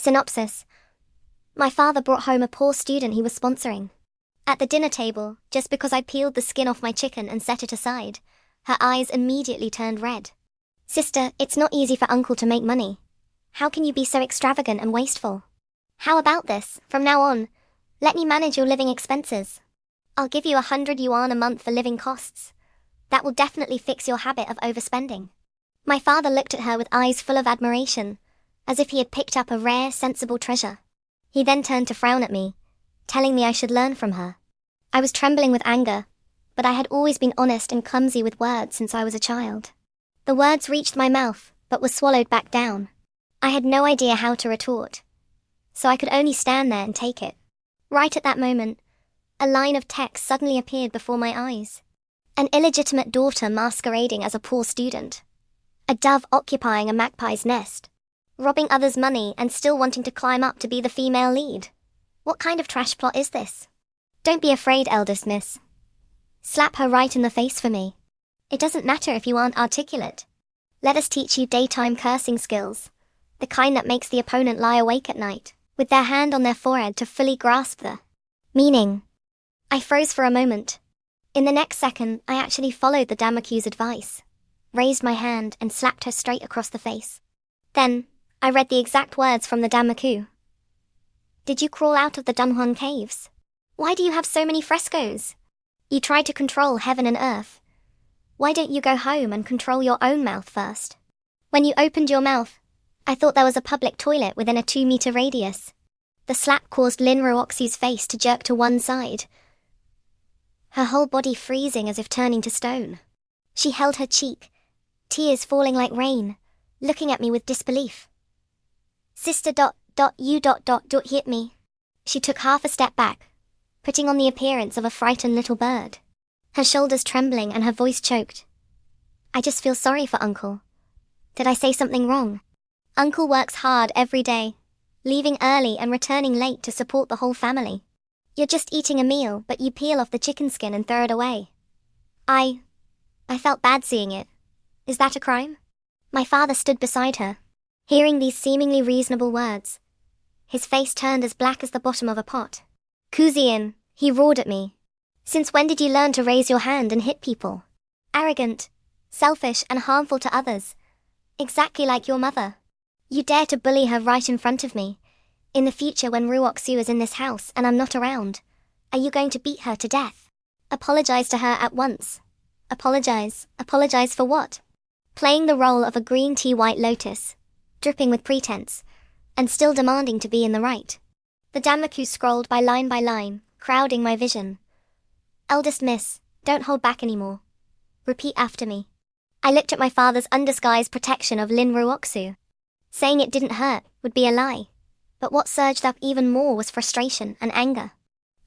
Synopsis. My father brought home a poor student he was sponsoring. At the dinner table, just because I peeled the skin off my chicken and set it aside, her eyes immediately turned red. Sister, it's not easy for uncle to make money. How can you be so extravagant and wasteful? How about this, from now on, let me manage your living expenses. I'll give you 100 yuan a month for living costs. That will definitely fix your habit of overspending. My father looked at her with eyes full of admiration, as if he had picked up a rare, sensible treasure. He then turned to frown at me, telling me I should learn from her. I was trembling with anger, but I had always been honest and clumsy with words since I was a child. The words reached my mouth, but were swallowed back down. I had no idea how to retort, so I could only stand there and take it. Right at that moment, a line of text suddenly appeared before my eyes. An illegitimate daughter masquerading as a poor student. A dove occupying a magpie's nest. Robbing others' money and still wanting to climb up to be the female lead. What kind of trash plot is this? Don't be afraid, eldest miss. Slap her right in the face for me. It doesn't matter if you aren't articulate. Let us teach you daytime cursing skills. The kind that makes the opponent lie awake at night, with their hand on their forehead to fully grasp the meaning. I froze for a moment. In the next second, I actually followed the Damaku's advice, raised my hand and slapped her straight across the face. Then, I read the exact words from the Damaku. Did you crawl out of the Dunhuang caves? Why do you have so many frescoes? You tried to control heaven and earth. Why don't you go home and control your own mouth first? When you opened your mouth, I thought there was a public toilet within a 2-meter radius. The slap caused Lin Ruoxu's face to jerk to one side, her whole body freezing as if turning to stone. She held her cheek, tears falling like rain, looking at me with disbelief. Sister you hit me. She took half a step back, putting on the appearance of a frightened little bird, her shoulders trembling and her voice choked. I just feel sorry for Uncle. Did I say something wrong? Uncle works hard every day, leaving early and returning late to support the whole family. You're just eating a meal, but you peel off the chicken skin and throw it away. I felt bad seeing it. Is that a crime? My father stood beside her, hearing these seemingly reasonable words. His face turned as black as the bottom of a pot. Kuzian, he roared at me. Since when did you learn to raise your hand and hit people? Arrogant, selfish and harmful to others. Exactly like your mother. You dare to bully her right in front of me. In the future when Ruoxu is in this house and I'm not around, are you going to beat her to death? Apologize to her at once. Apologize for what? Playing the role of a green tea white lotus, dripping with pretense, and still demanding to be in the right. The Damaku scrolled by line, crowding my vision. Eldest miss, don't hold back anymore. Repeat after me. I looked at my father's undisguised protection of Lin Ruoxu. Saying it didn't hurt would be a lie. But what surged up even more was frustration and anger.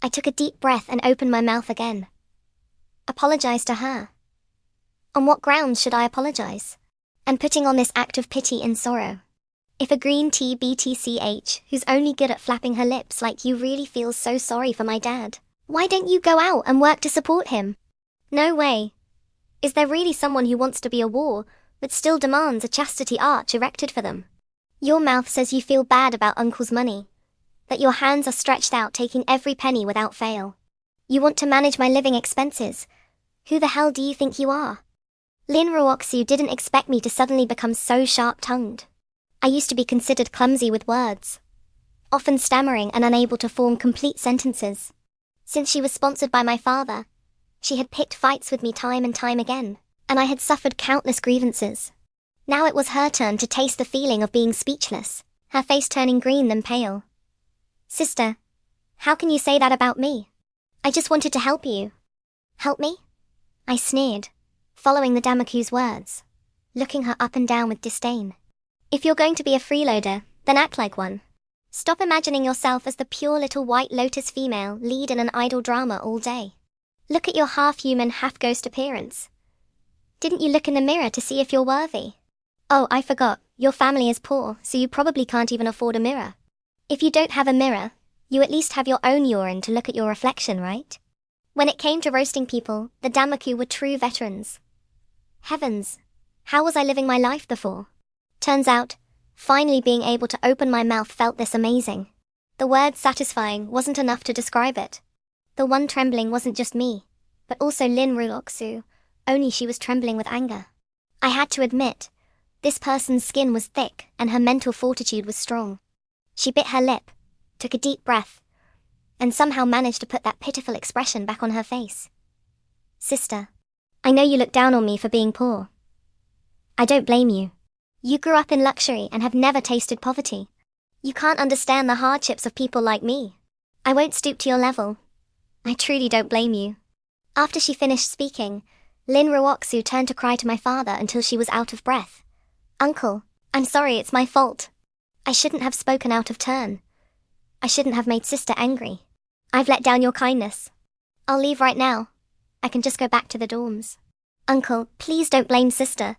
I took a deep breath and opened my mouth again. Apologize to her. On what grounds should I apologize? And putting on this act of pity and sorrow. If a green tea BTCH, who's only good at flapping her lips like you really feels so sorry for my dad, why don't you go out and work to support him? No way. Is there really someone who wants to be a war, but still demands a chastity arch erected for them? Your mouth says you feel bad about Uncle's money, that your hands are stretched out taking every penny without fail. You want to manage my living expenses. Who the hell do you think you are? Lin Ruoxu didn't expect me to suddenly become so sharp-tongued. I used to be considered clumsy with words, often stammering and unable to form complete sentences. Since she was sponsored by my father, she had picked fights with me time and time again, and I had suffered countless grievances. Now it was her turn to taste the feeling of being speechless, her face turning green then pale. Sister, how can you say that about me? I just wanted to help you. Help me? I sneered, following the Damaku's words, looking her up and down with disdain. If you're going to be a freeloader, then act like one. Stop imagining yourself as the pure little white lotus female lead in an idol drama all day. Look at your half-human, half-ghost appearance. Didn't you look in the mirror to see if you're worthy? Oh, I forgot, your family is poor, so you probably can't even afford a mirror. If you don't have a mirror, you at least have your own urine to look at your reflection, right? When it came to roasting people, the Damaku were true veterans. Heavens, how was I living my life before? Turns out, Finally being able to open my mouth felt this amazing. The word satisfying wasn't enough to describe it. The one trembling wasn't just me, but also Lin Ruoksu, only she was trembling with anger. I had to admit, this person's skin was thick and her mental fortitude was strong. She bit her lip, took a deep breath, and somehow managed to put that pitiful expression back on her face. Sister, I know you look down on me for being poor. I don't blame you. You grew up in luxury and have never tasted poverty. You can't understand the hardships of people like me. I won't stoop to your level. I truly don't blame you. After she finished speaking, Lin Ruoksu turned to cry to my father until she was out of breath. Uncle, I'm sorry, it's my fault. I shouldn't have spoken out of turn. I shouldn't have made sister angry. I've let down your kindness. I'll leave right now. I can just go back to the dorms. Uncle, please don't blame sister.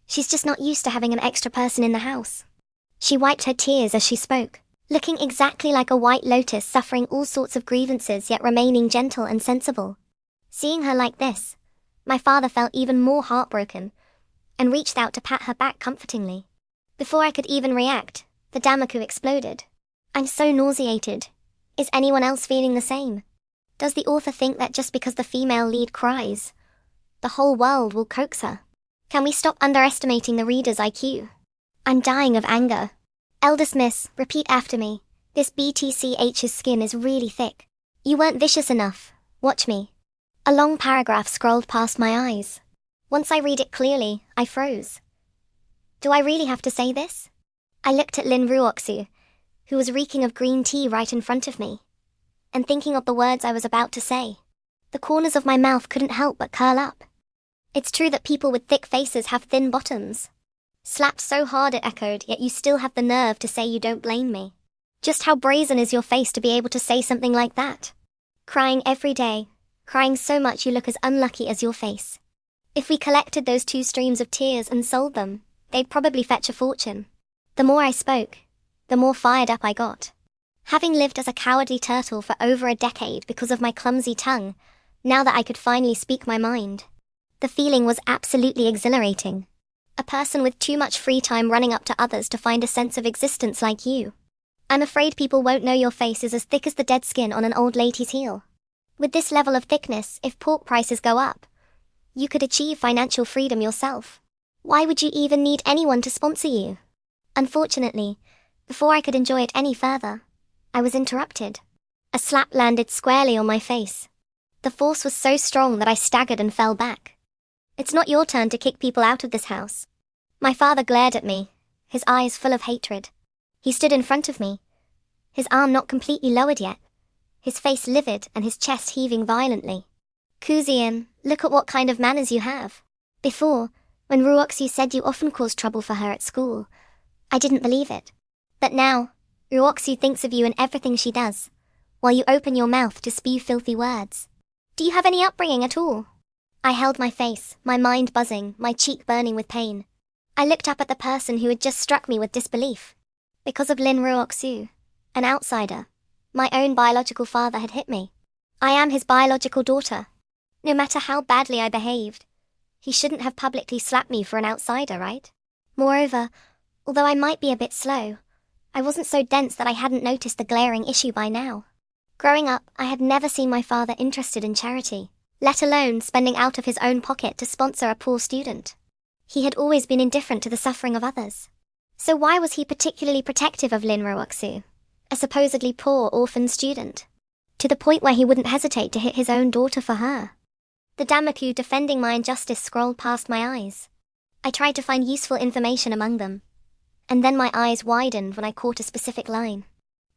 She's just not used to having an extra person in the house. She wiped her tears as she spoke, looking exactly like a white lotus suffering all sorts of grievances yet remaining gentle and sensible. Seeing her like this, my father felt even more heartbroken and reached out to pat her back comfortingly. Before I could even react, the Damaku exploded. I'm so nauseated. Is anyone else feeling the same? Does the author think that just because the female lead cries, the whole world will coax her? Can we stop underestimating the reader's IQ? I'm dying of anger. Eldest miss, repeat after me. This BTCH's skin is really thick. You weren't vicious enough. Watch me. A long paragraph scrolled past my eyes. Once I read it clearly, I froze. Do I really have to say this? I looked at Lin Ruoksu, who was reeking of green tea right in front of me, and thinking of the words I was about to say. The corners of my mouth couldn't help but curl up. It's true that people with thick faces have thin bottoms. Slapped so hard it echoed, yet you still have the nerve to say you don't blame me. Just how brazen is your face to be able to say something like that? Crying every day, crying so much you look as unlucky as your face. If we collected those 2 streams of tears and sold them, they'd probably fetch a fortune. The more I spoke, the more fired up I got. Having lived as a cowardly turtle for over a decade because of my clumsy tongue, now that I could finally speak my mind, the feeling was absolutely exhilarating. A person with too much free time running up to others to find a sense of existence like you. I'm afraid people won't know your face is as thick as the dead skin on an old lady's heel. With this level of thickness, if pork prices go up, you could achieve financial freedom yourself. Why would you even need anyone to sponsor you? Unfortunately, before I could enjoy it any further, I was interrupted. A slap landed squarely on my face. The force was so strong that I staggered and fell back. It's not your turn to kick people out of this house. My father glared at me, his eyes full of hatred. He stood in front of me, his arm not completely lowered yet, his face livid and his chest heaving violently. Kuzian, look at what kind of manners you have. Before, when Ruoksu said you often cause trouble for her at school, I didn't believe it. But now, Ruoksu thinks of you in everything she does, while you open your mouth to spew filthy words. Do you have any upbringing at all? I held my face, my mind buzzing, my cheek burning with pain. I looked up at the person who had just struck me with disbelief. Because of Lin Ruoksu, an outsider, my own biological father had hit me. I am his biological daughter. No matter how badly I behaved, he shouldn't have publicly slapped me for an outsider, right? Moreover, although I might be a bit slow, I wasn't so dense that I hadn't noticed the glaring issue by now. Growing up, I had never seen my father interested in charity, let alone spending out of his own pocket to sponsor a poor student. He had always been indifferent to the suffering of others. So why was he particularly protective of Lin Ruoksu, a supposedly poor orphan student, to the point where he wouldn't hesitate to hit his own daughter for her? The Damaku defending my injustice scrolled past my eyes. I tried to find useful information among them, and then my eyes widened when I caught a specific line.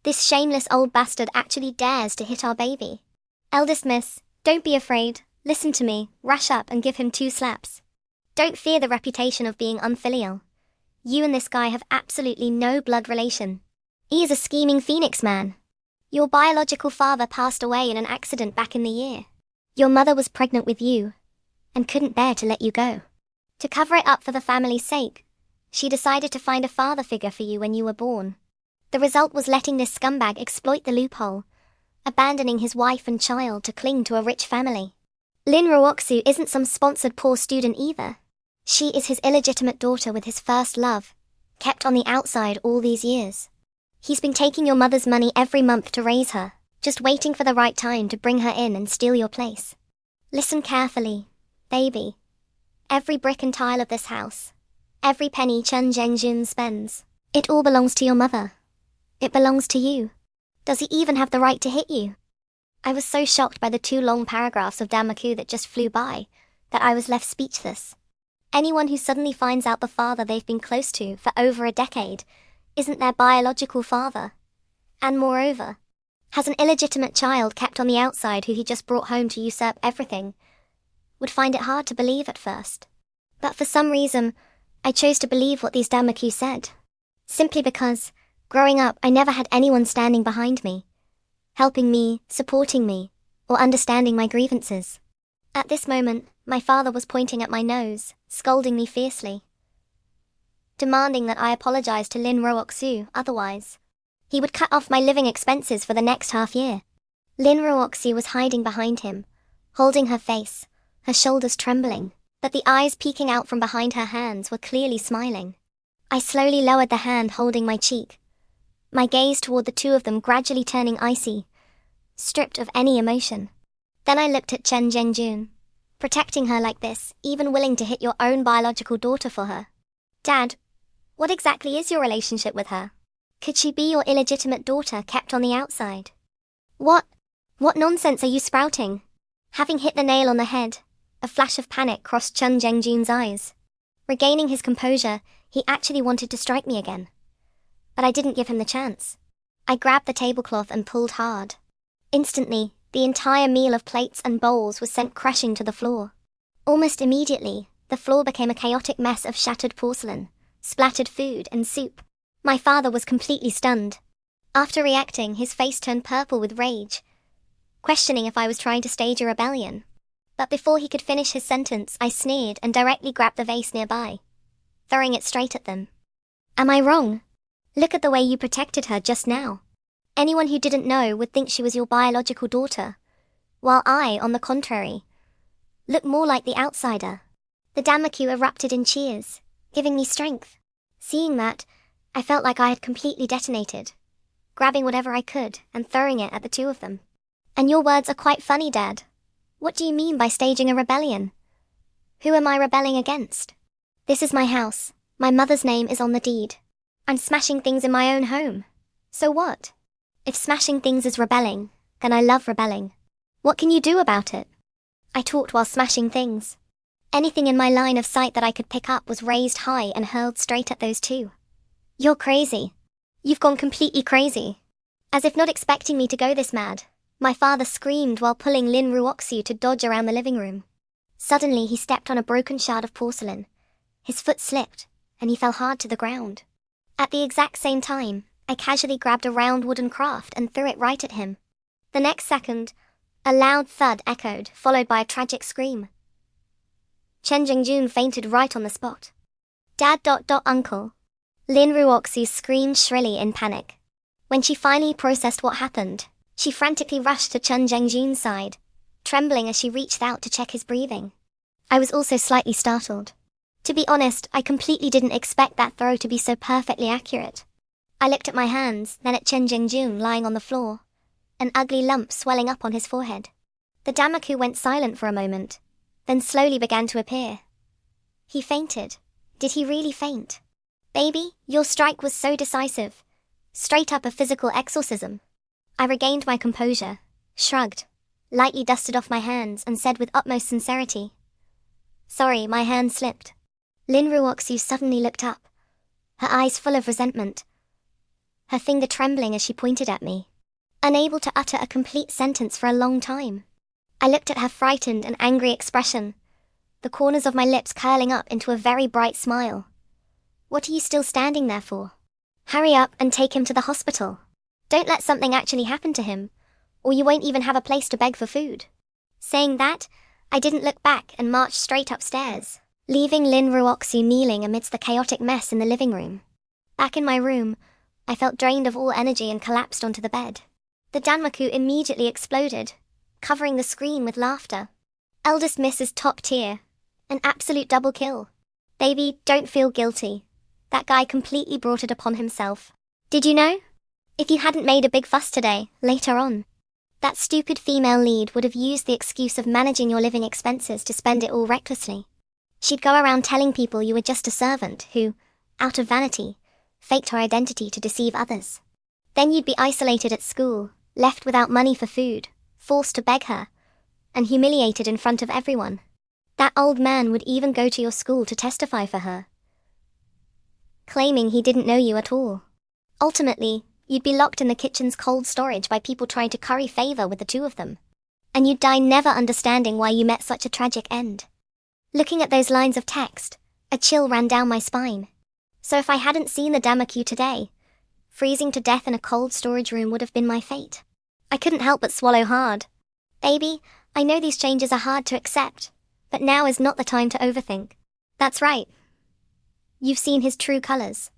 This shameless old bastard actually dares to hit our baby. Eldest miss, don't be afraid, listen to me, rush up and give him 2 slaps. Don't fear the reputation of being unfilial. You and this guy have absolutely no blood relation. He is a scheming phoenix man. Your biological father passed away in an accident back in the year. Your mother was pregnant with you, and couldn't bear to let you go. To cover it up for the family's sake, she decided to find a father figure for you when you were born. The result was letting this scumbag exploit the loophole, abandoning his wife and child to cling to a rich family. Lin Ruoksu isn't some sponsored poor student either. She is his illegitimate daughter with his first love, kept on the outside all these years. He's been taking your mother's money every month to raise her, just waiting for the right time to bring her in and steal your place. Listen carefully, baby. Every brick and tile of this house, every penny Chen Zhengjun spends, it all belongs to your mother. It belongs to you. Does he even have the right to hit you? I was so shocked by the 2 long paragraphs of Damaku that just flew by, that I was left speechless. Anyone who suddenly finds out the father they've been close to for over a decade isn't their biological father, and moreover, has an illegitimate child kept on the outside who he just brought home to usurp everything, would find it hard to believe at first. But for some reason, I chose to believe what these Damaku said. Simply because, growing up, I never had anyone standing behind me, helping me, supporting me, or understanding my grievances. At this moment, my father was pointing at my nose, scolding me fiercely, demanding that I apologize to Lin Ruoxu, otherwise he would cut off my living expenses for the next half year. Lin Ruoxu was hiding behind him, holding her face, her shoulders trembling, but the eyes peeking out from behind her hands were clearly smiling. I slowly lowered the hand holding my cheek, my gaze toward the 2 of them gradually turning icy, stripped of any emotion. Then I looked at Chen Zhengjun. Protecting her like this, even willing to hit your own biological daughter for her. Dad, what exactly is your relationship with her? Could she be your illegitimate daughter kept on the outside? What nonsense are you sprouting? Having hit the nail on the head, a flash of panic crossed Chen Zhengjun's eyes. Regaining his composure, he actually wanted to strike me again. But I didn't give him the chance. I grabbed the tablecloth and pulled hard. Instantly, the entire meal of plates and bowls was sent crashing to the floor. Almost immediately, the floor became a chaotic mess of shattered porcelain, splattered food, and soup. My father was completely stunned. After reacting, his face turned purple with rage, questioning if I was trying to stage a rebellion. But before he could finish his sentence, I sneered and directly grabbed the vase nearby, throwing it straight at them. Am I wrong? Look at the way you protected her just now. Anyone who didn't know would think she was your biological daughter, while I, on the contrary, look more like the outsider. The Damaku erupted in cheers, giving me strength. Seeing that, I felt like I had completely detonated, grabbing whatever I could and throwing it at the 2 of them. And your words are quite funny, Dad. What do you mean by staging a rebellion? Who am I rebelling against? This is my house. My mother's name is on the deed. I'm smashing things in my own home. So what? If smashing things is rebelling, then I love rebelling. What can you do about it? I talked while smashing things. Anything in my line of sight that I could pick up was raised high and hurled straight at those 2. You're crazy. You've gone completely crazy. As if not expecting me to go this mad, my father screamed while pulling Lin Ruoxu to dodge around the living room. Suddenly he stepped on a broken shard of porcelain. His foot slipped, and he fell hard to the ground. At the exact same time, I casually grabbed a round wooden craft and threw it right at him. The next second, a loud thud echoed, followed by a tragic scream. Chen Zhengjun fainted right on the spot. Dad. Uncle. Lin Ruoxu screamed shrilly in panic. When she finally processed what happened, she frantically rushed to Chen Zhengjun's side, trembling as she reached out to check his breathing. I was also slightly startled. To be honest, I completely didn't expect that throw to be so perfectly accurate. I looked at my hands, then at Chen Zhengjun lying on the floor, an ugly lump swelling up on his forehead. The Damaku went silent for a moment, then slowly began to appear. He fainted. Did he really faint? Baby, your strike was so decisive. Straight up a physical exorcism. I regained my composure, shrugged, lightly dusted off my hands and said with utmost sincerity, Sorry, my hand slipped. Lin Ruoxu suddenly looked up, her eyes full of resentment, her finger trembling as she pointed at me, unable to utter a complete sentence for a long time. I looked at her frightened and angry expression, the corners of my lips curling up into a very bright smile. What are you still standing there for? Hurry up and take him to the hospital. Don't let something actually happen to him, or you won't even have a place to beg for food. Saying that, I didn't look back and marched straight upstairs, leaving Lin Ruoxu kneeling amidst the chaotic mess in the living room. Back in my room, I felt drained of all energy and collapsed onto the bed. The Danmaku immediately exploded, covering the screen with laughter. Eldest Miss is top tier. An absolute double kill. Baby, don't feel guilty. That guy completely brought it upon himself. Did you know? If you hadn't made a big fuss today, later on, that stupid female lead would have used the excuse of managing your living expenses to spend it all recklessly. She'd go around telling people you were just a servant who, out of vanity, faked her identity to deceive others. Then you'd be isolated at school, left without money for food, forced to beg her, and humiliated in front of everyone. That old man would even go to your school to testify for her, claiming he didn't know you at all. Ultimately, you'd be locked in the kitchen's cold storage by people trying to curry favor with the two of them. And you'd die never understanding why you met such a tragic end. Looking at those lines of text, a chill ran down my spine. So if I hadn't seen the Damaku today, freezing to death in a cold storage room would have been my fate. I couldn't help but swallow hard. Baby, I know these changes are hard to accept, but now is not the time to overthink. That's right. You've seen his true colors.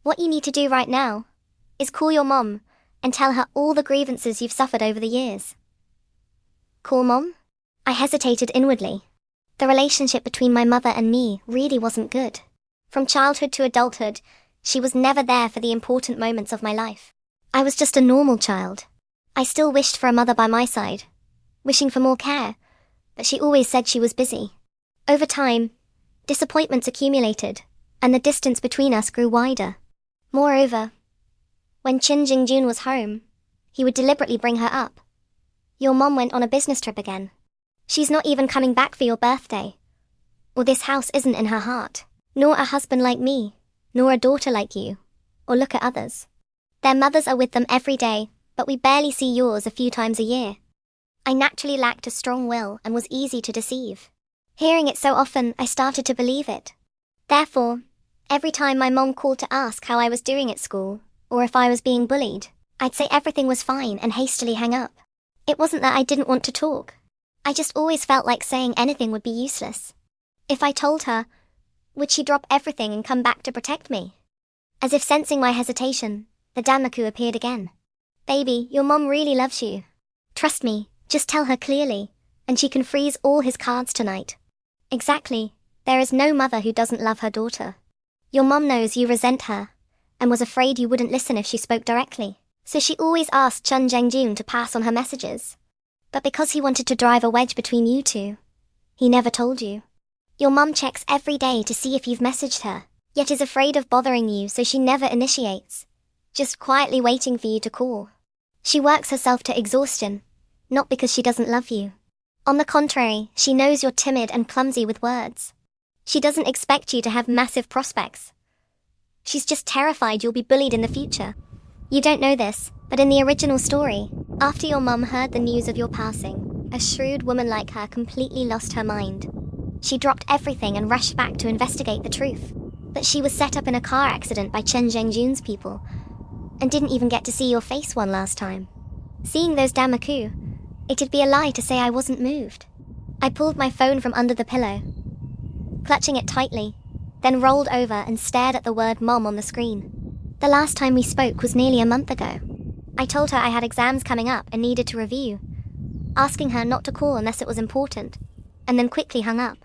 What you need to do right now is call your mom and tell her all the grievances you've suffered over the years. Call Mom? I hesitated inwardly. The relationship between my mother and me really wasn't good. From childhood to adulthood, she was never there for the important moments of my life. I was just a normal child. I still wished for a mother by my side, wishing for more care, but she always said she was busy. Over time, disappointments accumulated, and the distance between us grew wider. Moreover, when Chin Jing-jun was home, he would deliberately bring her up. Your mom went on a business trip again. She's not even coming back for your birthday. Or this house isn't in her heart. Nor a husband like me, nor a daughter like you. Or look at others. Their mothers are with them every day, but we barely see yours a few times a year. I naturally lacked a strong will and was easy to deceive. Hearing it so often, I started to believe it. Therefore, every time my mom called to ask how I was doing at school, or if I was being bullied, I'd say everything was fine and hastily hang up. It wasn't that I didn't want to talk. I just always felt like saying anything would be useless. If I told her, would she drop everything and come back to protect me? As if sensing my hesitation, the Damaku appeared again. Baby, your mom really loves you. Trust me, just tell her clearly, and she can freeze all his cards tonight. Exactly, there is no mother who doesn't love her daughter. Your mom knows you resent her, and was afraid you wouldn't listen if she spoke directly. So she always asked Chun Jung-jun to pass on her messages. But because he wanted to drive a wedge between you two, he never told you. Your mum checks every day to see if you've messaged her, yet is afraid of bothering you, so she never initiates, just quietly waiting for you to call. She works herself to exhaustion, not because she doesn't love you. On the contrary, she knows you're timid and clumsy with words. She doesn't expect you to have massive prospects. She's just terrified you'll be bullied in the future. You don't know this, but in the original story, after your mum heard the news of your passing, a shrewd woman like her completely lost her mind. She dropped everything and rushed back to investigate the truth. But she was set up in a car accident by Chen Zhengjun's people, and didn't even get to see your face one last time. Seeing those Damaku, it'd be a lie to say I wasn't moved. I pulled my phone from under the pillow, clutching it tightly, then rolled over and stared at the word Mom on the screen. The last time we spoke was nearly a month ago. I told her I had exams coming up and needed to review, asking her not to call unless it was important, and then quickly hung up.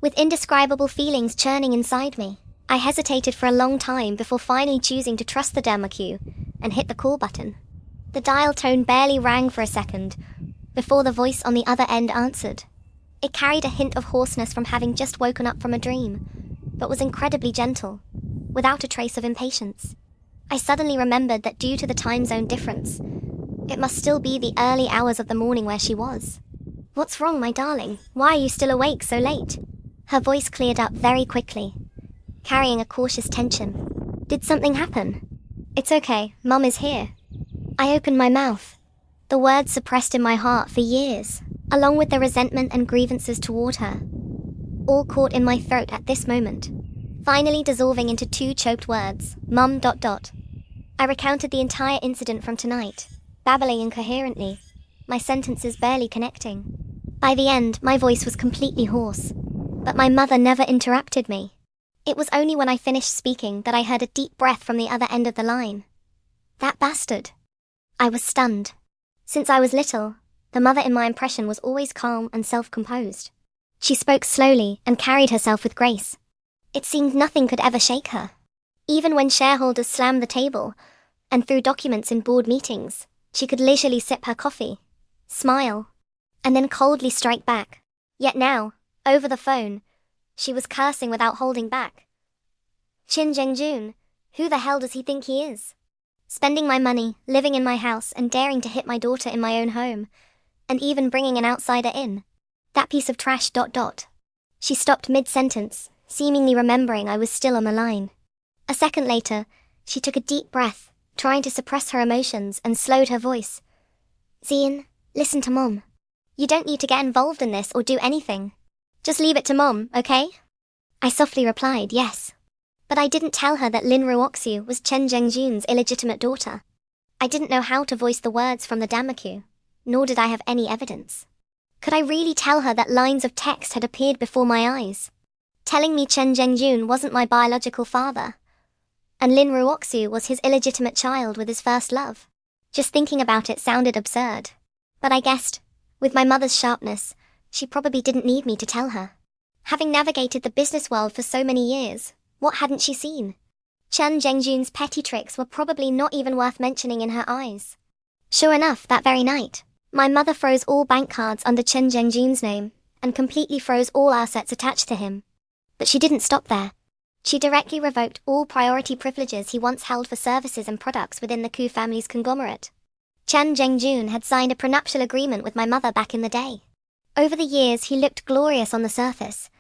With indescribable feelings churning inside me, I hesitated for a long time before finally choosing to trust the Damaku and hit the call button. The dial tone barely rang for a second before the voice on the other end answered. It carried a hint of hoarseness from having just woken up from a dream, but was incredibly gentle, without a trace of impatience. I suddenly remembered that due to the time zone difference, it must still be the early hours of the morning where she was. What's wrong, my darling? Why are you still awake so late? Her voice cleared up very quickly, carrying a cautious tension. Did something happen? It's okay, Mum is here. I opened my mouth, the words suppressed in my heart for years, along with the resentment and grievances toward her, all caught in my throat at this moment, finally dissolving into two choked words, Mum ... I recounted the entire incident from tonight, babbling incoherently, my sentences barely connecting. By the end, my voice was completely hoarse, but my mother never interrupted me. It was only when I finished speaking that I heard a deep breath from the other end of the line. That bastard. I was stunned. Since I was little, the mother in my impression was always calm and self-composed. She spoke slowly and carried herself with grace. It seemed nothing could ever shake her. Even when shareholders slammed the table and threw documents in board meetings, she could leisurely sip her coffee, smile, and then coldly strike back. Yet now, over the phone, she was cursing without holding back. Chin Jengjun, who the hell does he think he is? Spending my money, living in my house, and daring to hit my daughter in my own home, and even bringing an outsider in. That piece of trash ... She stopped mid-sentence, seemingly remembering I was still on the line. A second later, she took a deep breath, trying to suppress her emotions, and slowed her voice. Zian, listen to Mom. You don't need to get involved in this or do anything. Just leave it to Mom, okay? I softly replied, yes. But I didn't tell her that Lin Ruoxu was Chen Zhengjun's illegitimate daughter. I didn't know how to voice the words from the Damaku, nor did I have any evidence. Could I really tell her that lines of text had appeared before my eyes, telling me Chen Zhengjun wasn't my biological father, and Lin Ruoxu was his illegitimate child with his first love? Just thinking about it sounded absurd. But I guessed, with my mother's sharpness, she probably didn't need me to tell her. Having navigated the business world for so many years, what hadn't she seen? Chen Zhengjun's petty tricks were probably not even worth mentioning in her eyes. Sure enough, that very night, my mother froze all bank cards under Chen Zhengjun's name, and completely froze all assets attached to him. But she didn't stop there. She directly revoked all priority privileges he once held for services and products within the Ku family's conglomerate. Chen Zhengjun had signed a prenuptial agreement with my mother back in the day. Over the years he looked glorious on the surface,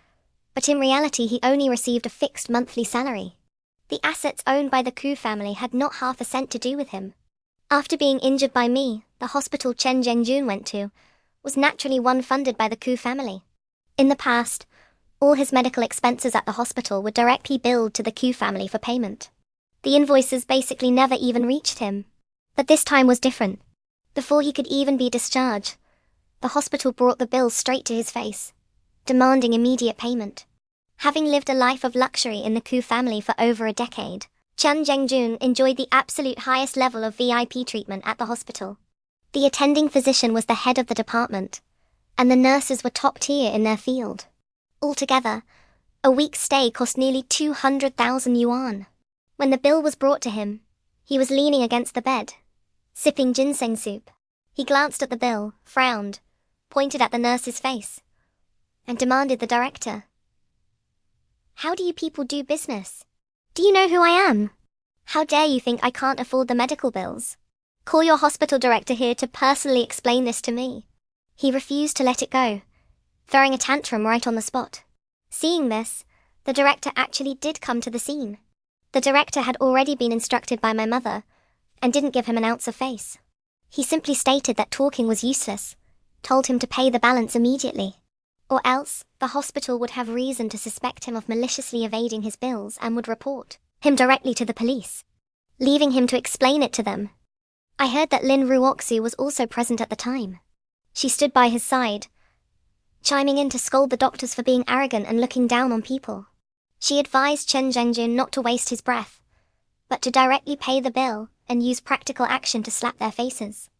but in reality he only received a fixed monthly salary. The assets owned by the Ku family had not half a cent to do with him. After being injured by me, the hospital Chen Zhengjun went to was naturally one funded by the Ku family. In the past, all his medical expenses at the hospital were directly billed to the Ku family for payment. The invoices basically never even reached him. But this time was different. Before he could even be discharged, the hospital brought the bill straight to his face, demanding immediate payment. Having lived a life of luxury in the Ku family for over a decade, Chen Zhengjun enjoyed the absolute highest level of VIP treatment at the hospital. The attending physician was the head of the department, and the nurses were top tier in their field. Altogether, a week's stay cost nearly 200,000 yuan. When the bill was brought to him, he was leaning against the bed, sipping ginseng soup. He glanced at the bill, frowned, pointed at the nurse's face, and demanded the director. How do you people do business? Do you know who I am? How dare you think I can't afford the medical bills? Call your hospital director here to personally explain this to me. He refused to let it go, throwing a tantrum right on the spot. Seeing this, the director actually did come to the scene. The director had already been instructed by my mother, and didn't give him an ounce of face. He simply stated that talking was useless, told him to pay the balance immediately, or else the hospital would have reason to suspect him of maliciously evading his bills and would report him directly to the police, leaving him to explain it to them. I heard that Lin Ruoxu was also present at the time. She stood by his side, chiming in to scold the doctors for being arrogant and looking down on people. She advised Chen Zhengjun not to waste his breath, but to directly pay the bill and use practical action to slap their faces.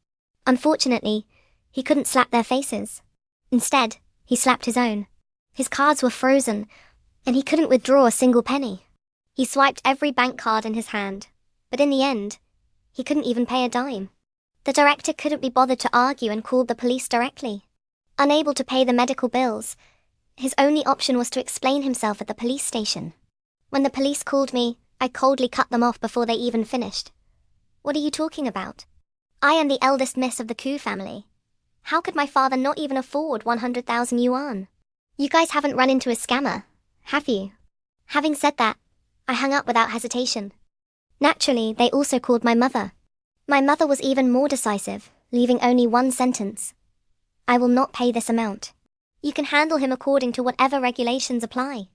Unfortunately, he couldn't slap their faces. Instead, he slapped his own. His cards were frozen, and he couldn't withdraw a single penny. He swiped every bank card in his hand, but in the end, he couldn't even pay a dime. The director couldn't be bothered to argue and called the police directly. Unable to pay the medical bills, his only option was to explain himself at the police station. When the police called me, I coldly cut them off before they even finished. What are you talking about? I am the eldest miss of the Ku family. How could my father not even afford 100,000 yuan? You guys haven't run into a scammer, have you? Having said that, I hung up without hesitation. Naturally, they also called my mother. My mother was even more decisive, leaving only one sentence. I will not pay this amount. You can handle him according to whatever regulations apply.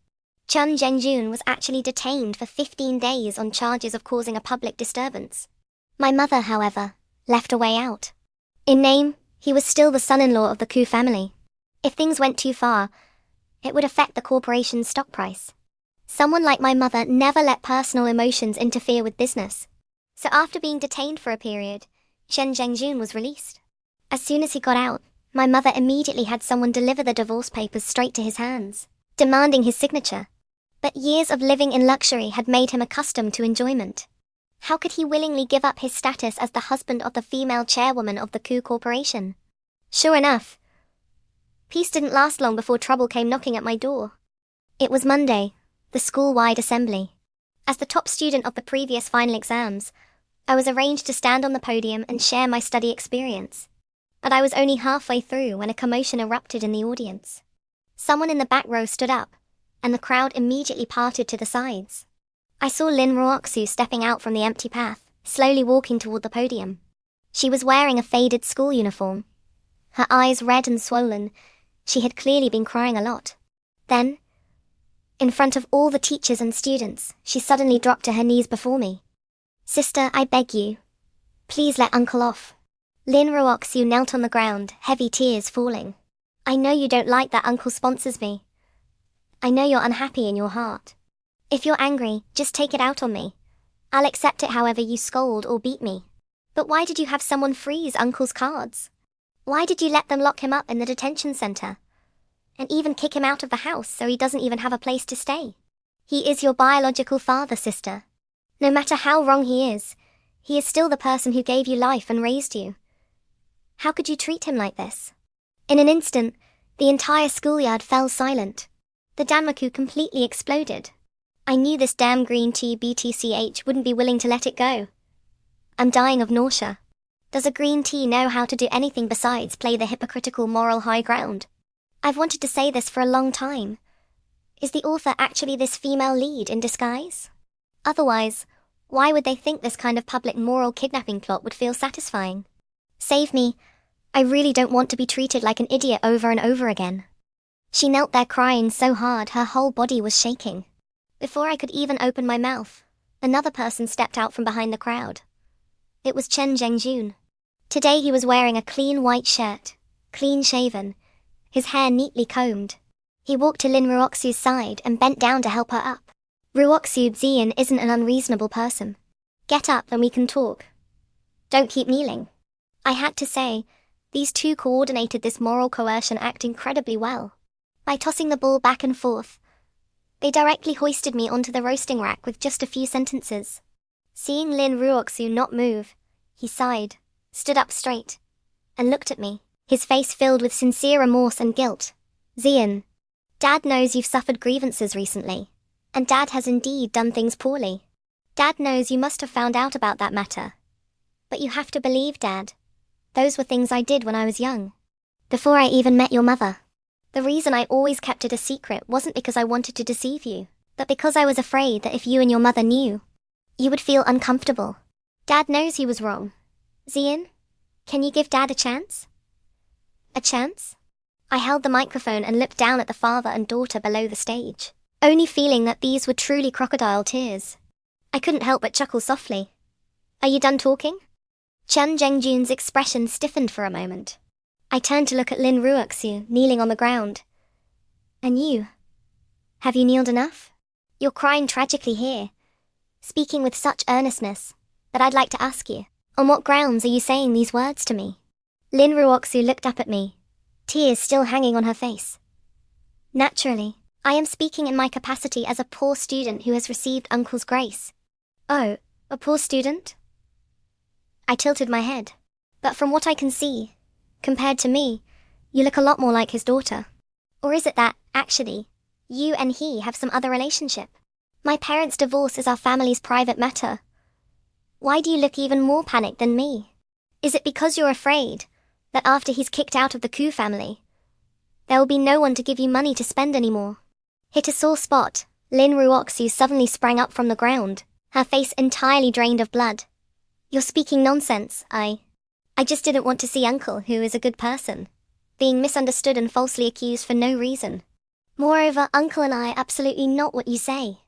Chen Zhengjun was actually detained for 15 days on charges of causing a public disturbance. My mother, however, left a way out. In name, he was still the son-in-law of the Ku family. If things went too far, it would affect the corporation's stock price. Someone like my mother never let personal emotions interfere with business. So after being detained for a period, Chen Zhengjun was released. As soon as he got out, my mother immediately had someone deliver the divorce papers straight to his hands, demanding his signature. But years of living in luxury had made him accustomed to enjoyment. How could he willingly give up his status as the husband of the female chairwoman of the coup corporation? Sure enough, peace didn't last long before trouble came knocking at my door. It was Monday, the school-wide assembly. As the top student of the previous final exams, I was arranged to stand on the podium and share my study experience. But I was only halfway through when a commotion erupted in the audience. Someone in the back row stood up, and the crowd immediately parted to the sides. I saw Lin Ruoxu stepping out from the empty path, slowly walking toward the podium. She was wearing a faded school uniform. Her eyes red and swollen. She had clearly been crying a lot. Then, in front of all the teachers and students, she suddenly dropped to her knees before me. "Sister, I beg you. Please let Uncle off." Lin Ruoxu knelt on the ground, heavy tears falling. "I know you don't like that Uncle sponsors me. I know you're unhappy in your heart. If you're angry, just take it out on me. I'll accept it however you scold or beat me. But why did you have someone freeze Uncle's cards? Why did you let them lock him up in the detention center? And even kick him out of the house so he doesn't even have a place to stay? He is your biological father, sister. No matter how wrong he is still the person who gave you life and raised you. How could you treat him like this?" In an instant, the entire schoolyard fell silent. The Danmaku completely exploded. I knew this damn green tea BTCH wouldn't be willing to let it go. I'm dying of nausea. Does a green tea know how to do anything besides play the hypocritical moral high ground? I've wanted to say this for a long time. Is the author actually this female lead in disguise? Otherwise, why would they think this kind of public moral kidnapping plot would feel satisfying? Save me. I really don't want to be treated like an idiot over and over again. She knelt there crying so hard her whole body was shaking. Before I could even open my mouth, another person stepped out from behind the crowd. It was Chen Zhengjun. Today he was wearing a clean white shirt, clean-shaven, his hair neatly combed. He walked to Lin Ruoxu's side and bent down to help her up. "Ruoxu Zian isn't an unreasonable person. Get up and we can talk. Don't keep kneeling." I had to say, these two coordinated this moral coercion act incredibly well. By tossing the ball back and forth, they directly hoisted me onto the roasting rack with just a few sentences. Seeing Lin Ruoxu not move, he sighed, stood up straight, and looked at me, his face filled with sincere remorse and guilt. "Zian, Dad knows you've suffered grievances recently, and Dad has indeed done things poorly. Dad knows you must have found out about that matter. But you have to believe, Dad. Those were things I did when I was young, before I even met your mother. The reason I always kept it a secret wasn't because I wanted to deceive you, but because I was afraid that if you and your mother knew, you would feel uncomfortable. Dad knows he was wrong. Zian, can you give Dad a chance?" A chance? I held the microphone and looked down at the father and daughter below the stage, only feeling that these were truly crocodile tears. I couldn't help but chuckle softly. "Are you done talking?" Chen Zhengjun's expression stiffened for a moment. I turned to look at Lin Ruoxu, kneeling on the ground. "And you? Have you kneeled enough? You're crying tragically here, speaking with such earnestness, that I'd like to ask you, on what grounds are you saying these words to me?" Lin Ruoxu looked up at me, tears still hanging on her face. "Naturally, I am speaking in my capacity as a poor student who has received Uncle's grace." "Oh, a poor student?" I tilted my head. "But from what I can see, compared to me, you look a lot more like his daughter. Or is it that, actually, you and he have some other relationship? My parents' divorce is our family's private matter. Why do you look even more panicked than me? Is it because you're afraid that after he's kicked out of the Ku family, there will be no one to give you money to spend anymore?" Hit a sore spot, Lin Ruoxu suddenly sprang up from the ground, her face entirely drained of blood. "You're speaking nonsense. I just didn't want to see Uncle, who is a good person, being misunderstood and falsely accused for no reason. Moreover, Uncle and I are absolutely not what you say."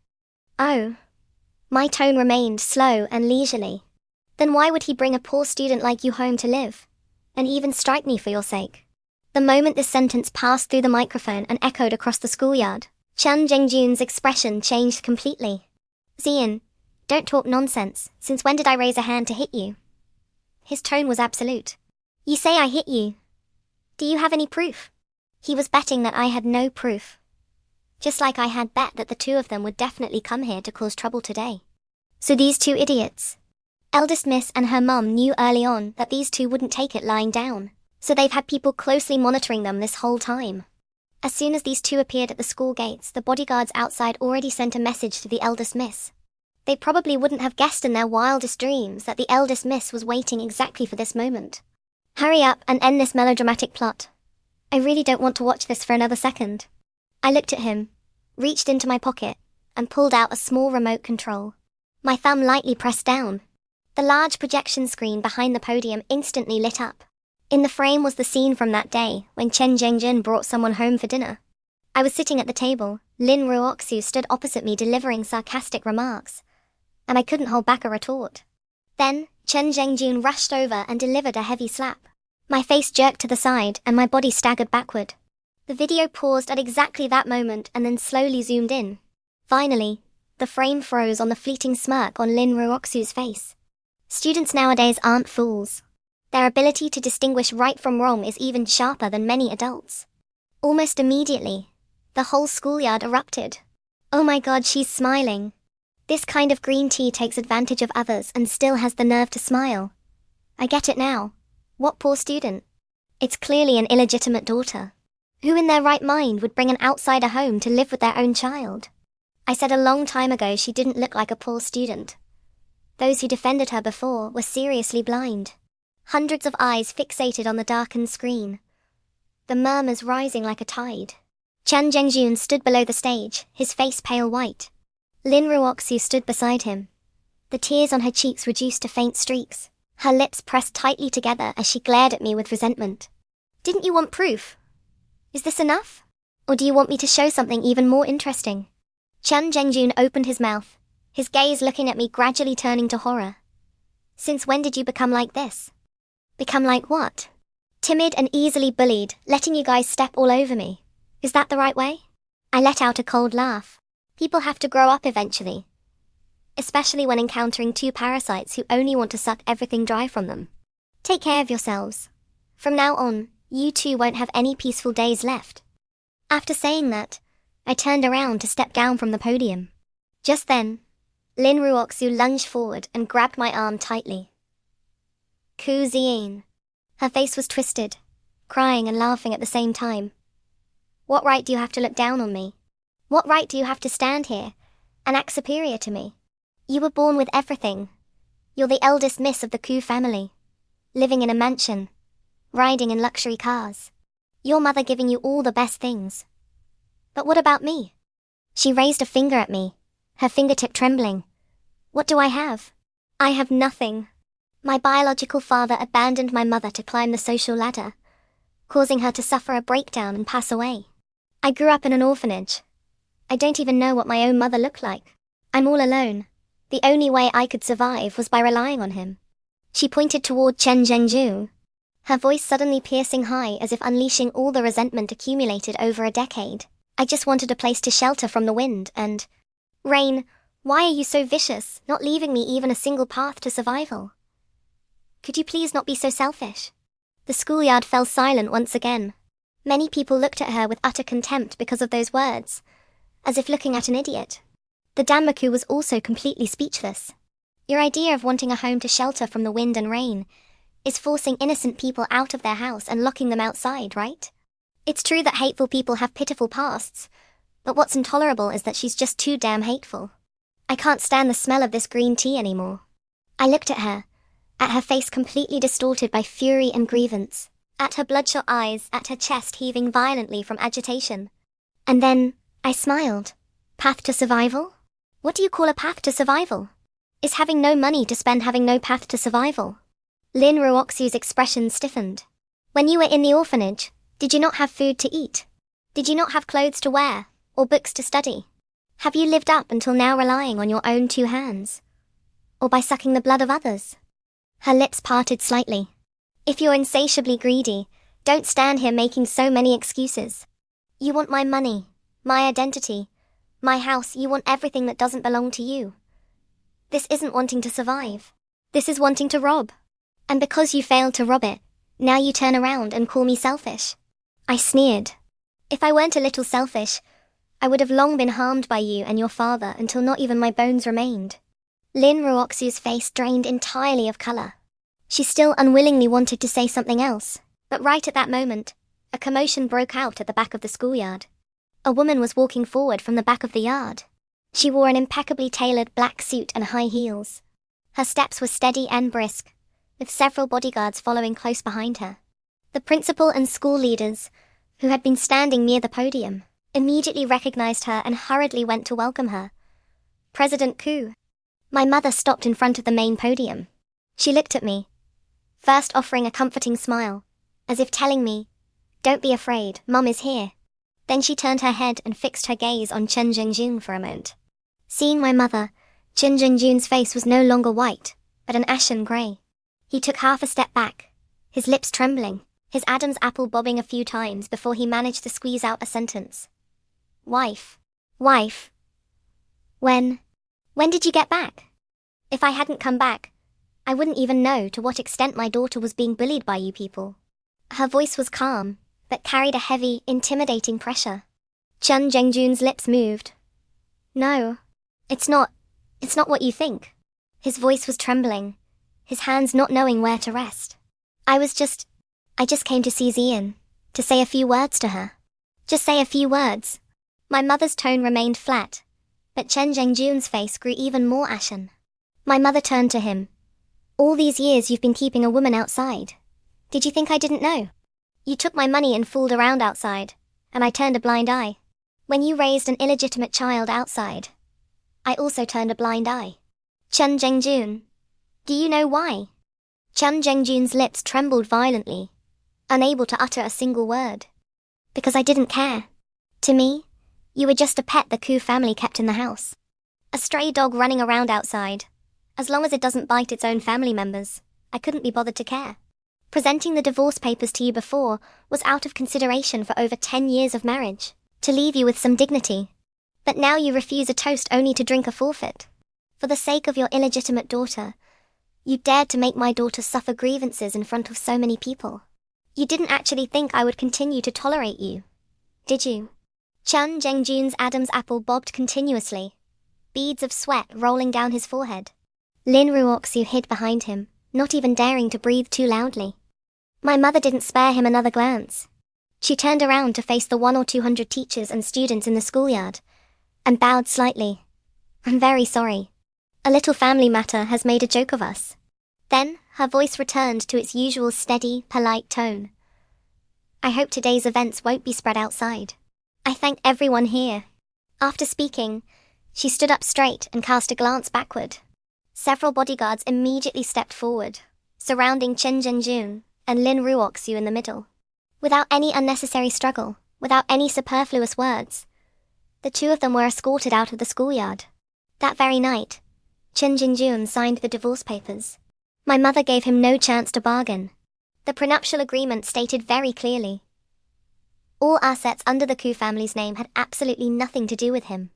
"Oh." My tone remained slow and leisurely. "Then why would he bring a poor student like you home to live, and even strike me for your sake?" The moment this sentence passed through the microphone and echoed across the schoolyard, Chen Zhengjun's expression changed completely. "Zian, don't talk nonsense. Since when did I raise a hand to hit you?" His tone was absolute. "You say I hit you. Do you have any proof?" He was betting that I had no proof. Just like I had bet that the two of them would definitely come here to cause trouble today. So these two idiots. Eldest Miss and her mum knew early on that these two wouldn't take it lying down, so they've had people closely monitoring them this whole time. As soon as these two appeared at the school gates, the bodyguards outside already sent a message to the eldest miss. They probably wouldn't have guessed in their wildest dreams that the eldest miss was waiting exactly for this moment. Hurry up and end this melodramatic plot. I really don't want to watch this for another second. I looked at him, reached into my pocket, and pulled out a small remote control. My thumb lightly pressed down. The large projection screen behind the podium instantly lit up. In the frame was the scene from that day when Chen Zhengjun brought someone home for dinner. I was sitting at the table, Lin Ruoxu stood opposite me delivering sarcastic remarks, and I couldn't hold back a retort. Then, Chen Zhengjun rushed over and delivered a heavy slap. My face jerked to the side and my body staggered backward. The video paused at exactly that moment and then slowly zoomed in. Finally, the frame froze on the fleeting smirk on Lin Ruoxu's face. Students nowadays aren't fools. Their ability to distinguish right from wrong is even sharper than many adults. Almost immediately, the whole schoolyard erupted. Oh my god, she's smiling. This kind of green tea takes advantage of others and still has the nerve to smile. I get it now. What poor student? It's clearly an illegitimate daughter. Who in their right mind would bring an outsider home to live with their own child? I said a long time ago she didn't look like a poor student. Those who defended her before were seriously blind. Hundreds of eyes fixated on the darkened screen. The murmurs rising like a tide. Chen Zhengjun stood below the stage, his face pale white. Lin Ruoxu stood beside him. The tears on her cheeks reduced to faint streaks. Her lips pressed tightly together as she glared at me with resentment. Didn't you want proof? Is this enough? Or do you want me to show something even more interesting? Chen Zhengjun opened his mouth, his gaze looking at me gradually turning to horror. Since when did you become like this? Become like what? Timid and easily bullied, letting you guys step all over me. Is that the right way? I let out a cold laugh. People have to grow up eventually. Especially when encountering two parasites who only want to suck everything dry from them. Take care of yourselves. From now on, you two won't have any peaceful days left. After saying that, I turned around to step down from the podium. Just then, Lin Ruoxu lunged forward and grabbed my arm tightly. Ku Ziyin. Her face was twisted, crying and laughing at the same time. What right do you have to look down on me? What right do you have to stand here and act superior to me? You were born with everything. You're the eldest miss of the Ku family, living in a mansion, riding in luxury cars. Your mother giving you all the best things. But what about me? She raised a finger at me, her fingertip trembling. What do I have? I have nothing. My biological father abandoned my mother to climb the social ladder, causing her to suffer a breakdown and pass away. I grew up in an orphanage. I don't even know what my own mother looked like. I'm all alone. The only way I could survive was by relying on him. She pointed toward Chen Zhengjun, her voice suddenly piercing high as if unleashing all the resentment accumulated over a decade. I just wanted a place to shelter from the wind and... Rain, why are you so vicious, not leaving me even a single path to survival? Could you please not be so selfish? The schoolyard fell silent once again. Many people looked at her with utter contempt because of those words, as if looking at an idiot. The Danmaku was also completely speechless. Your idea of wanting a home to shelter from the wind and rain is forcing innocent people out of their house and locking them outside, right? It's true that hateful people have pitiful pasts, but what's intolerable is that she's just too damn hateful. I can't stand the smell of this green tea anymore. I looked at her face completely distorted by fury and grievance, at her bloodshot eyes, at her chest heaving violently from agitation. And then, I smiled. Path to survival? What do you call a path to survival? Is having no money to spend having no path to survival? Lin Ruoxu's expression stiffened. When you were in the orphanage, did you not have food to eat? Did you not have clothes to wear, or books to study? Have you lived up until now relying on your own two hands? Or by sucking the blood of others? Her lips parted slightly. If you're insatiably greedy, don't stand here making so many excuses. You want my money, my identity, my house, you want everything that doesn't belong to you. This isn't wanting to survive. This is wanting to rob. And because you failed to rob it, now you turn around and call me selfish. I sneered. If I weren't a little selfish, I would have long been harmed by you and your father until not even my bones remained. Lin Ruoxu's face drained entirely of color. She still unwillingly wanted to say something else, but right at that moment, a commotion broke out at the back of the schoolyard. A woman was walking forward from the back of the yard. She wore an impeccably tailored black suit and high heels. Her steps were steady and brisk, with several bodyguards following close behind her. The principal and school leaders, who had been standing near the podium, immediately recognized her and hurriedly went to welcome her. President Ku. My mother stopped in front of the main podium. She looked at me, first offering a comforting smile, as if telling me, "Don't be afraid, Mum is here." Then she turned her head and fixed her gaze on Chen Zhengjun for a moment. Seeing my mother, Chen Zhengjun's face was no longer white, but an ashen grey. He took half a step back, his lips trembling, his Adam's apple bobbing a few times before he managed to squeeze out a sentence. Wife. When did you get back? If I hadn't come back, I wouldn't even know to what extent my daughter was being bullied by you people. Her voice was calm, but carried a heavy, intimidating pressure. Chen Zhengjun's lips moved. No, it's not what you think. His voice was trembling, his hands not knowing where to rest. I just came to see Zian, to say a few words to her. Just say a few words. My mother's tone remained flat, but Chen Zhengjun's face grew even more ashen. My mother turned to him. All these years you've been keeping a woman outside. Did you think I didn't know? You took my money and fooled around outside, and I turned a blind eye. When you raised an illegitimate child outside, I also turned a blind eye. Chen Zhengjun, do you know why? Chen Zhengjun's lips trembled violently, unable to utter a single word. Because I didn't care. To me, you were just a pet the Ku family kept in the house. A stray dog running around outside. As long as it doesn't bite its own family members, I couldn't be bothered to care. Presenting the divorce papers to you before was out of consideration for over 10 years of marriage, to leave you with some dignity. But now you refuse a toast only to drink a forfeit. For the sake of your illegitimate daughter, you dared to make my daughter suffer grievances in front of so many people. You didn't actually think I would continue to tolerate you, did you? Chen Zhengjun's Adam's apple bobbed continuously, beads of sweat rolling down his forehead. Lin Ruoxu hid behind him, not even daring to breathe too loudly. My mother didn't spare him another glance. She turned around to face the 100 or 200 teachers and students in the schoolyard, and bowed slightly. I'm very sorry. A little family matter has made a joke of us. Then, her voice returned to its usual steady, polite tone. I hope today's events won't be spread outside. I thank everyone here. After speaking, she stood up straight and cast a glance backward. Several bodyguards immediately stepped forward, surrounding Chen Zhengjun and Lin Ruoxu in the middle. Without any unnecessary struggle, without any superfluous words, the two of them were escorted out of the schoolyard. That very night, Chen Zhengjun signed the divorce papers. My mother gave him no chance to bargain. The prenuptial agreement stated very clearly. All assets under the Ku family's name had absolutely nothing to do with him.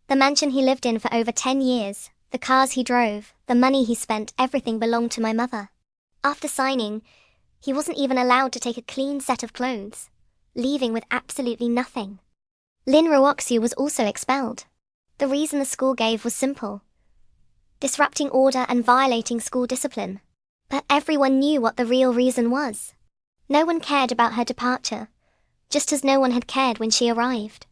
The mansion he lived in for over 10 years, the cars he drove, the money he spent, everything belonged to my mother. After signing, he wasn't even allowed to take a clean set of clothes, leaving with absolutely nothing. Lin Ruoxu was also expelled. The reason the school gave was simple: disrupting order and violating school discipline. But everyone knew what the real reason was. No one cared about her departure, just as no one had cared when she arrived.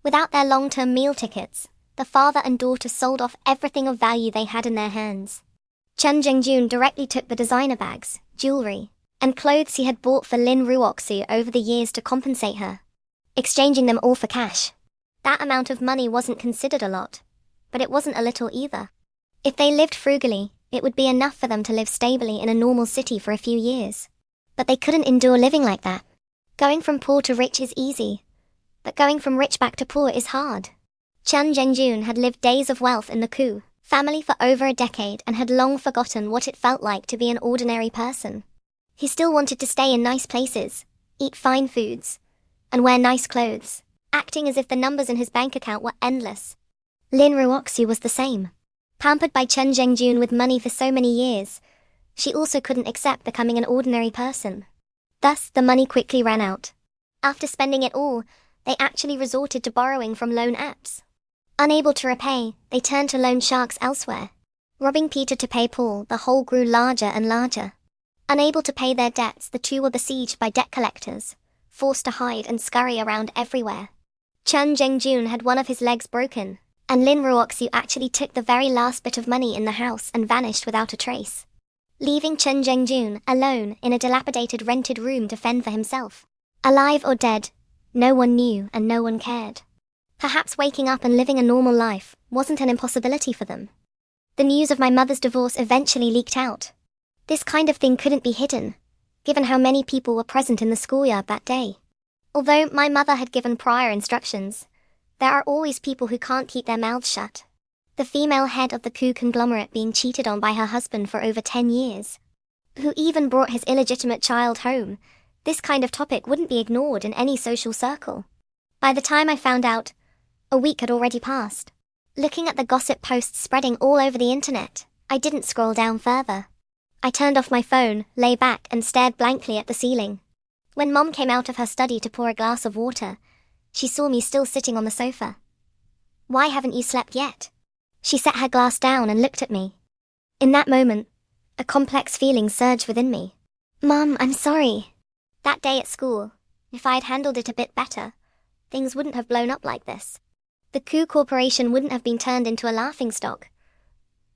Without their long-term meal tickets, the father and daughter sold off everything of value they had in their hands. Chen Zhengjun directly took the designer bags, jewelry, and clothes he had bought for Lin Ruoxu over the years to compensate her, exchanging them all for cash. That amount of money wasn't considered a lot, but it wasn't a little either. If they lived frugally, it would be enough for them to live stably in a normal city for a few years. But they couldn't endure living like that. Going from poor to rich is easy, but going from rich back to poor is hard. Chen Zhengjun had lived days of wealth in the Ku family for over a decade and had long forgotten what it felt like to be an ordinary person. He still wanted to stay in nice places, eat fine foods, and wear nice clothes, acting as if the numbers in his bank account were endless. Lin Ruoxu was the same. Pampered by Chen Zhengjun with money for so many years, she also couldn't accept becoming an ordinary person. Thus, the money quickly ran out. After spending it all, they actually resorted to borrowing from loan apps. Unable to repay, they turned to loan sharks elsewhere. Robbing Peter to pay Paul, the hole grew larger and larger. Unable to pay their debts, the two were besieged by debt collectors, forced to hide and scurry around everywhere. Chun Jung-jun had one of his legs broken, and Lin Ruoxu actually took the very last bit of money in the house and vanished without a trace, leaving Chun Jung-jun alone in a dilapidated rented room to fend for himself. Alive or dead, no one knew and no one cared. Perhaps waking up and living a normal life wasn't an impossibility for them. The news of my mother's divorce eventually leaked out. This kind of thing couldn't be hidden, given how many people were present in the schoolyard that day. Although my mother had given prior instructions, there are always people who can't keep their mouths shut. The female head of the coup conglomerate being cheated on by her husband for over 10 years, who even brought his illegitimate child home, this kind of topic wouldn't be ignored in any social circle. By the time I found out, a week had already passed. Looking at the gossip posts spreading all over the internet, I didn't scroll down further. I turned off my phone, lay back and stared blankly at the ceiling. When Mom came out of her study to pour a glass of water, she saw me still sitting on the sofa. "Why haven't you slept yet?" She set her glass down and looked at me. In that moment, a complex feeling surged within me. "Mom, I'm sorry." That day at school, if I had handled it a bit better, things wouldn't have blown up like this. The coup corporation wouldn't have been turned into a laughingstock.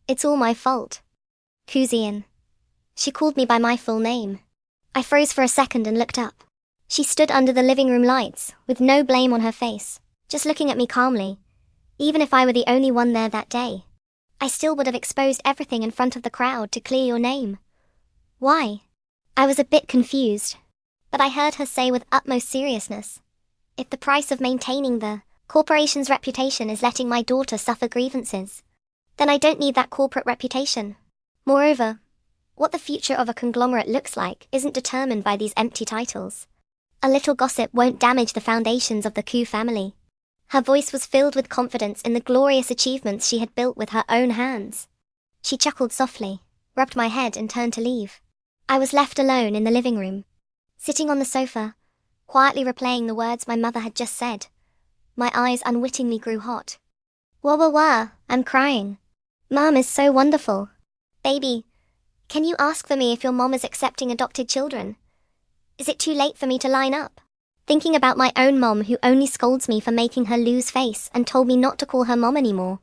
It's all my fault. Kuzian. She called me by my full name. I froze for a second and looked up. She stood under the living room lights, with no blame on her face, just looking at me calmly. Even if I were the only one there that day, I still would have exposed everything in front of the crowd to clear your name. Why? I was a bit confused, but I heard her say with utmost seriousness, "If the price of maintaining the corporation's reputation is letting my daughter suffer grievances, then I don't need that corporate reputation. Moreover, what the future of a conglomerate looks like isn't determined by these empty titles. A little gossip won't damage the foundations of the coup family." Her voice was filled with confidence in the glorious achievements she had built with her own hands. She chuckled softly, rubbed my head and turned to leave. I was left alone in the living room, sitting on the sofa, quietly replaying the words my mother had just said. My eyes unwittingly grew hot. Wah wah wah, I'm crying. Mom is so wonderful. Baby, can you ask for me if your mom is accepting adopted children? Is it too late for me to line up? Thinking about my own mom who only scolds me for making her lose face and told me not to call her mom anymore.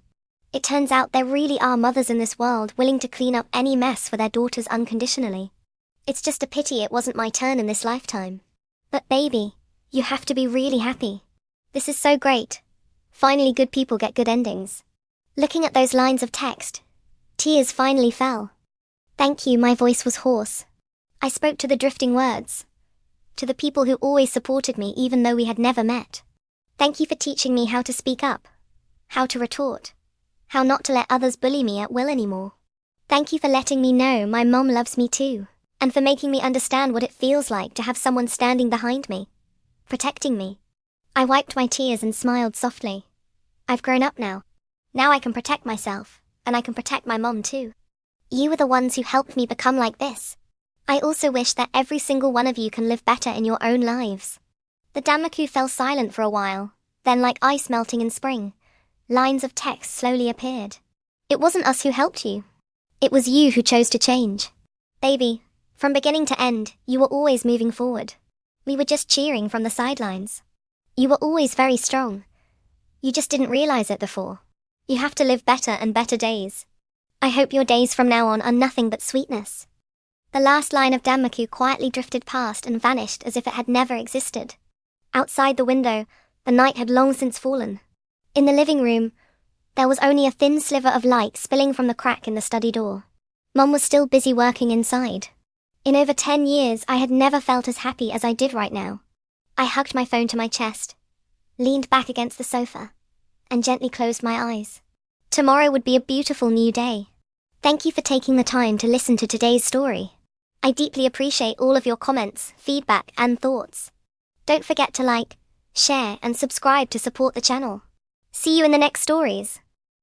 It turns out there really are mothers in this world willing to clean up any mess for their daughters unconditionally. It's just a pity it wasn't my turn in this lifetime. But baby, you have to be really happy. This is so great. Finally good people get good endings. Looking at those lines of text, tears finally fell. Thank you, my voice was hoarse. I spoke to the drifting words. To the people who always supported me even though we had never met. Thank you for teaching me how to speak up, how to retort, how not to let others bully me at will anymore. Thank you for letting me know my mom loves me too, and for making me understand what it feels like to have someone standing behind me, protecting me. I wiped my tears and smiled softly. I've grown up now. Now I can protect myself, and I can protect my mom too. You were the ones who helped me become like this. I also wish that every single one of you can live better in your own lives. The Damaku fell silent for a while, then like ice melting in spring, lines of text slowly appeared. It wasn't us who helped you. It was you who chose to change. Baby, from beginning to end, you were always moving forward. We were just cheering from the sidelines. You were always very strong. You just didn't realize it before. You have to live better and better days. I hope your days from now on are nothing but sweetness. The last line of Damaku quietly drifted past and vanished as if it had never existed. Outside the window, the night had long since fallen. In the living room, there was only a thin sliver of light spilling from the crack in the study door. Mom was still busy working inside. In over 10 years, I had never felt as happy as I did right now. I hugged my phone to my chest, leaned back against the sofa, and gently closed my eyes. Tomorrow would be a beautiful new day. Thank you for taking the time to listen to today's story. I deeply appreciate all of your comments, feedback, and thoughts. Don't forget to like, share, and subscribe to support the channel. See you in the next stories.